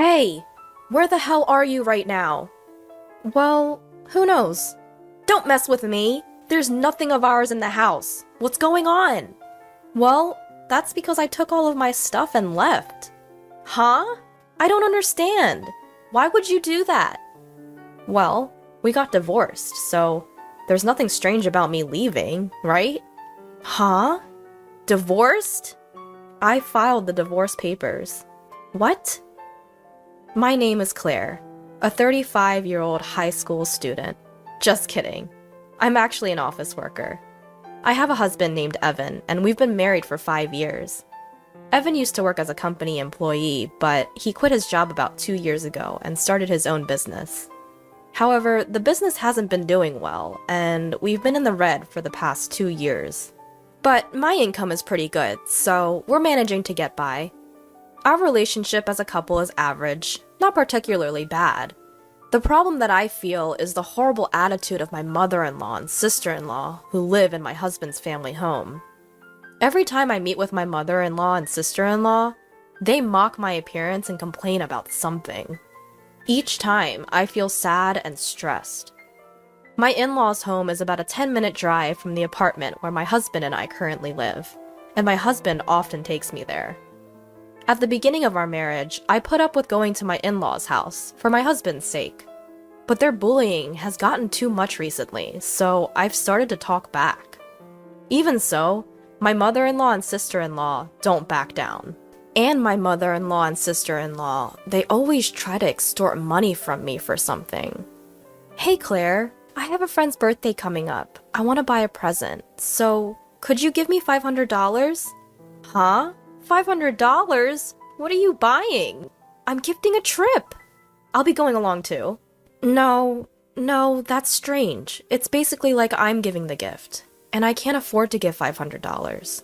Hey, where the hell are you right now? Well, who knows? Don't mess with me. There's nothing of ours in the house. What's going on? Well, that's because I took all of my stuff and left. Huh? I don't understand. Why would you do that? Well, we got divorced, so there's nothing strange about me leaving, right? Huh? Divorced? I filed the divorce papers. What? My name is Claire, a 35-year-old high school student. Just kidding. I'm actually an office worker. I have a husband named Evan, and we've been married for 5 years. Evan used to work as a company employee, but he quit his job about 2 years ago and started his own business. However, the business hasn't been doing well, and we've been in the red for the past 2 years. But my income is pretty good, so we're managing to get by. Our relationship as a couple is average, not particularly bad. The problem that I feel is the horrible attitude of my mother-in-law and sister-in-law who live in my husband's family home. Every time I meet with my mother-in-law and sister-in-law, they mock my appearance and complain about something. Each time, I feel sad and stressed. My in-laws' home is about a 10-minute drive from the apartment where my husband and I currently live, and my husband often takes me there. At the beginning of our marriage, I put up with going to my in-laws' house for my husband's sake. But their bullying has gotten too much recently, so I've started to talk back. Even so, my mother-in-law and sister-in-law don't back down. And my mother-in-law and sister-in-law, they always try to extort money from me for something. Hey Claire, I have a friend's birthday coming up. I want to buy a present, so could you give me $500? Huh? $500? What are you buying? I'm gifting a trip. I'll be going along too. No, that's strange. It's basically like I'm giving the gift, and I can't afford to give $500.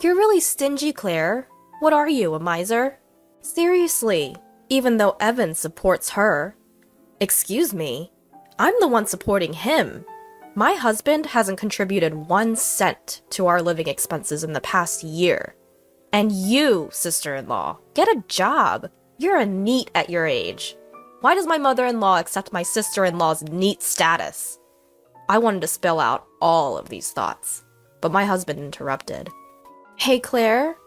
You're really stingy, Claire. What are you, a miser? Seriously, even though Evan supports her. Excuse me, I'm the one supporting him. My husband hasn't contributed 1 cent to our living expenses in the past year. And you, sister-in-law, get a job. You're a NEET at your age. Why does my mother-in-law accept my sister-in-law's NEET status? I wanted to spill out all of these thoughts, but my husband interrupted. Hey Claire,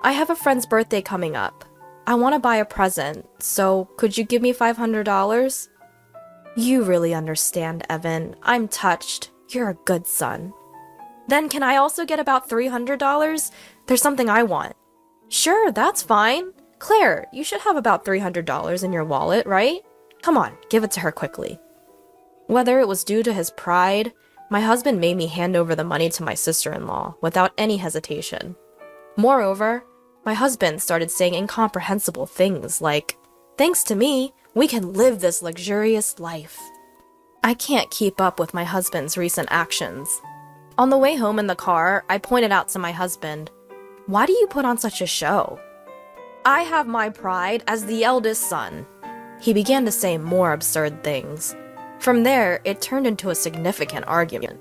I have a friend's birthday coming up. I want to buy a present, so could you give me $500? You really understand, Evan. I'm touched. You're a good son. Then can I also get about $300? There's something I want. Sure, that's fine. Claire, you should have about $300 in your wallet, right? Come on, give it to her quickly. Whether it was due to his pride, my husband made me hand over the money to my sister-in-law without any hesitation. Moreover, my husband started saying incomprehensible things like, "Thanks to me, we can live this luxurious life." I can't keep up with my husband's recent actions. On the way home in the car, I pointed out to my husband, "Why do you put on such a show?" "I have my pride as the eldest son." He began to say more absurd things. From there, it turned into a significant argument.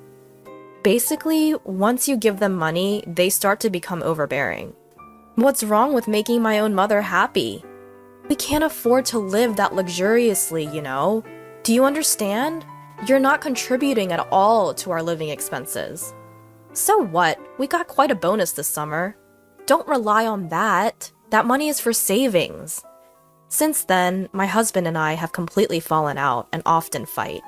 Basically, once you give them money, they start to become overbearing. What's wrong with making my own mother happy? We can't afford to live that luxuriously, you know? Do you understand? You're not contributing at all to our living expenses. So what? We got quite a bonus this summer. Don't rely on that. That money is for savings. Since then, my husband and I have completely fallen out and often fight.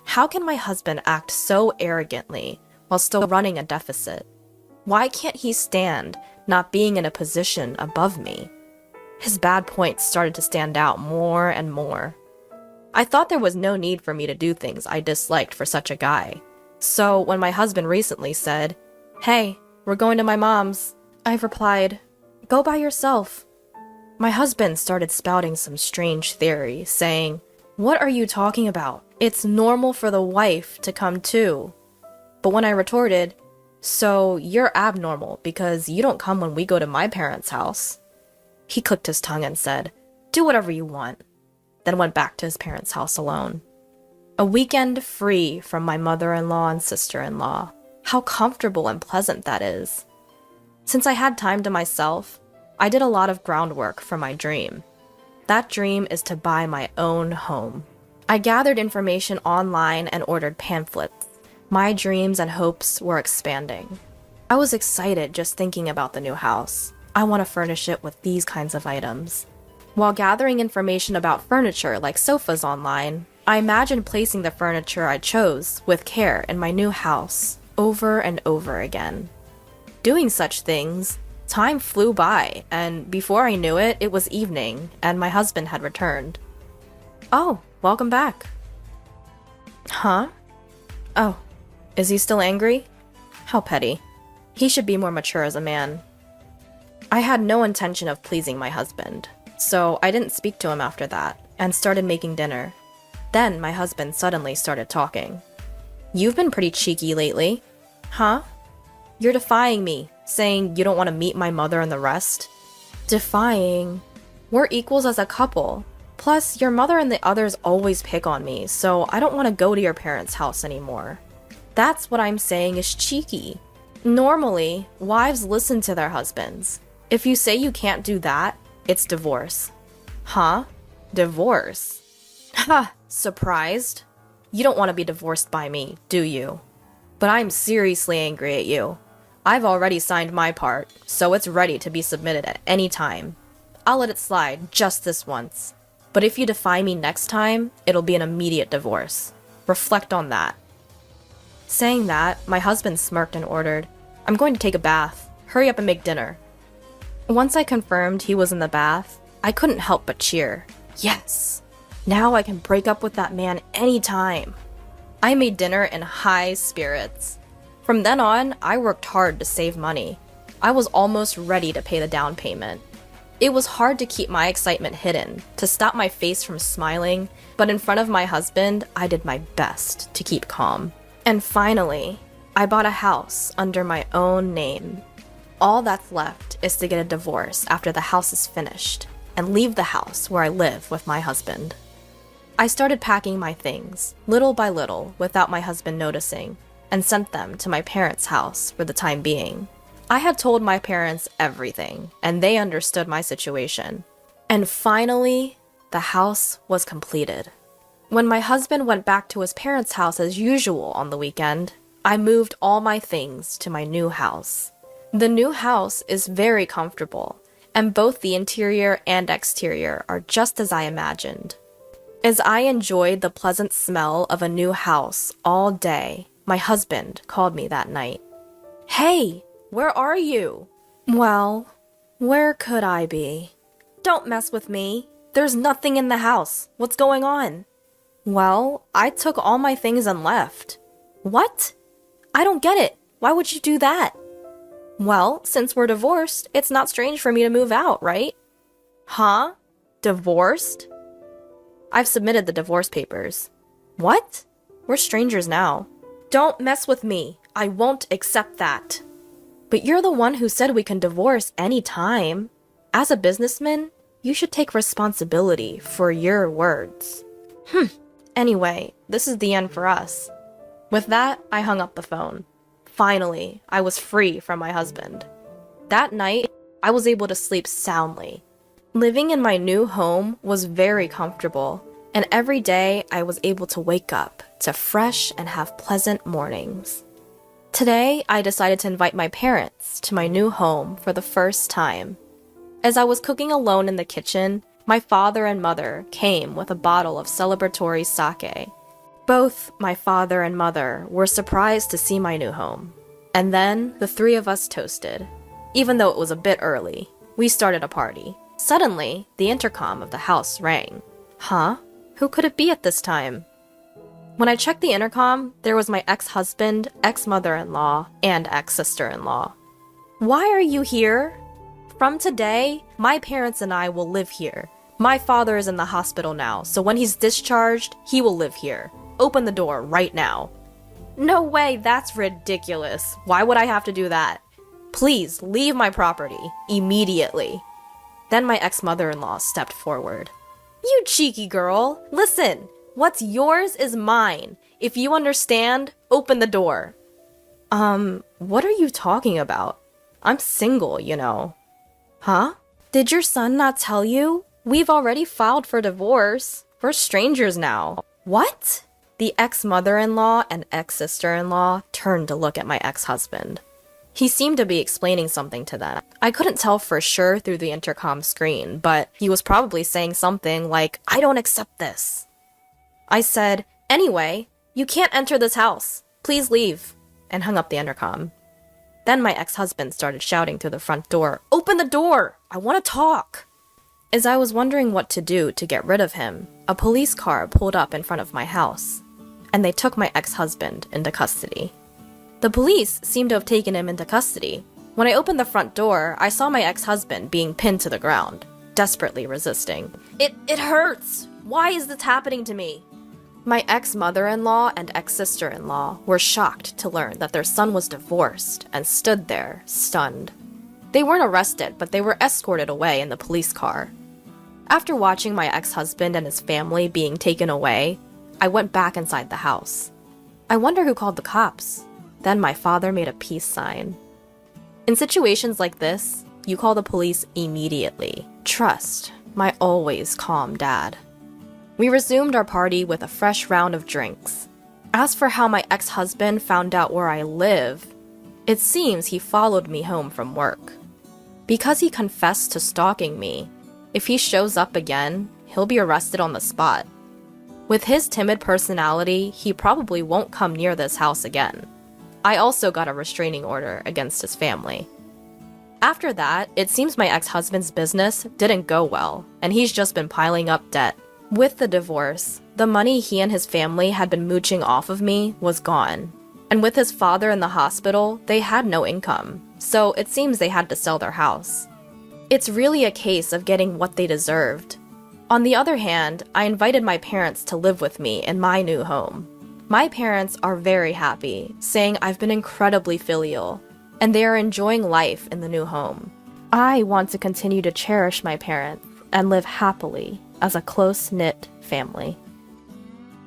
How can my husband act so arrogantly while still running a deficit? Why can't he stand not being in a position above me? His bad points started to stand out more and more. I thought there was no need for me to do things I disliked for such a guy. So when my husband recently said, "Hey, we're going to my mom's," I've replied, "Go by yourself." My husband started spouting some strange theory, saying, "What are you talking about? It's normal for the wife to come too." But when I retorted, "So you're abnormal because you don't come when we go to my parents' house," he clicked his tongue and said, "Do whatever you want," then went back to his parents' house alone. A weekend free from my mother-in-law and sister-in-law. How comfortable and pleasant that is. Since I had time to myself, I did a lot of groundwork for my dream. That dream is to buy my own home. I gathered information online and ordered pamphlets. My dreams and hopes were expanding. I was excited just thinking about the new house. I want to furnish it with these kinds of items. While gathering information about furniture like sofas online, I imagined placing the furniture I chose with care in my new house over and over again. Doing such things, time flew by, and before I knew it, it was evening, and my husband had returned. Oh, welcome back. Huh? Oh, is he still angry? How petty. He should be more mature as a man. I had no intention of pleasing my husband, so I didn't speak to him after that, and started making dinner. Then my husband suddenly started talking. You've been pretty cheeky lately. Huh? You're defying me, saying you don't want to meet my mother and the rest. Defying? We're equals as a couple. Plus, your mother and the others always pick on me, so I don't want to go to your parents' house anymore. That's what I'm saying is cheeky. Normally, wives listen to their husbands. If you say you can't do that, it's divorce. Huh? Divorce? Ha! Surprised? You don't want to be divorced by me, do you? But I'm seriously angry at you. I've already signed my part, so it's ready to be submitted at any time. I'll let it slide just this once. But if you defy me next time, it'll be an immediate divorce. Reflect on that. Saying that, my husband smirked and ordered, I'm going to take a bath. Hurry up and make dinner. Once I confirmed he was in the bath, I couldn't help but cheer. Yes! Now I can break up with that man anytime. I made dinner in high spirits. From then on, I worked hard to save money. I was almost ready to pay the down payment. It was hard to keep my excitement hidden, to stop my face from smiling, but in front of my husband, I did my best to keep calm. And finally, I bought a house under my own name. All that's left is to get a divorce after the house is finished, and leave the house where I live with my husband. I started packing my things, little by little, without my husband noticing, and sent them to my parents' house for the time being. I had told my parents everything, and they understood my situation. And finally, the house was completed. When my husband went back to his parents' house as usual on the weekend, I moved all my things to my new house. The new house is very comfortable, and both the interior and exterior are just as I imagined. As I enjoyed the pleasant smell of a new house all day, my husband called me that night. Hey, where are you? Well, where could I be? Don't mess with me. There's nothing in the house. What's going on? Well, I took all my things and left. What? I don't get it. Why would you do that? Well, since we're divorced, it's not strange for me to move out, right? Huh? Divorced? I've submitted the divorce papers. What? We're strangers now. Don't mess with me. I won't accept that. But you're the one who said we can divorce any time. As a businessman, you should take responsibility for your words. Anyway, this is the end for us. With that, I hung up the phone. Finally, I was free from my husband. That night, I was able to sleep soundly. Living in my new home was very comfortable, and every day I was able to wake up to fresh and have pleasant mornings. Today, I decided to invite my parents to my new home for the first time. As I was cooking alone in the kitchen, my father and mother came with a bottle of celebratory sake. Both my father and mother were surprised to see my new home. And then the three of us toasted. Even though it was a bit early, we started a party. Suddenly, the intercom of the house rang. Huh? Who could it be at this time? When I checked the intercom, there was my ex-husband, ex-mother-in-law, and ex-sister-in-law. Why are you here? From today, my parents and I will live here. My father is in the hospital now, so when he's discharged, he will live here. Open the door right now. No way, that's ridiculous. Why would I have to do that? Please, leave my property. Immediately. Then my ex-mother-in-law stepped forward. You cheeky girl, listen. What's yours is mine. If you understand, open the door. What are you talking about? I'm single, you know. Huh? Did your son not tell you? We've already filed for divorce. We're strangers now. What? The ex-mother-in-law and ex-sister-in-law turned to look at my ex-husband. He seemed to be explaining something to them. I couldn't tell for sure through the intercom screen, but he was probably saying something like, "I don't accept this." I said, "Anyway, you can't enter this house. Please leave," and hung up the intercom. Then my ex-husband started shouting through the front door, "Open the door! I want to talk!" As I was wondering what to do to get rid of him, a police car pulled up in front of my house, and they took my ex-husband into custody. The police seemed to have taken him into custody. When I opened the front door, I saw my ex-husband being pinned to the ground, desperately resisting. It hurts! Why is this happening to me?" My ex-mother-in-law and ex-sister-in-law were shocked to learn that their son was divorced and stood there, stunned. They weren't arrested, but they were escorted away in the police car. After watching my ex-husband and his family being taken away, I went back inside the house. I wonder who called the cops. Then my father made a peace sign. In situations like this, you call the police immediately. Trust my always calm dad. We resumed our party with a fresh round of drinks. As for how my ex-husband found out where I live, it seems he followed me home from work. Because he confessed to stalking me, if he shows up again, he'll be arrested on the spot. With his timid personality, he probably won't come near this house again. I also got a restraining order against his family. After that, it seems my ex-husband's business didn't go well, and he's just been piling up debt. With the divorce, the money he and his family had been mooching off of me was gone. And with his father in the hospital, they had no income, so it seems they had to sell their house. It's really a case of getting what they deserved. On the other hand, I invited my parents to live with me in my new home. My parents are very happy, saying I've been incredibly filial, and they are enjoying life in the new home. I want to continue to cherish my parents and live happily as a close-knit family.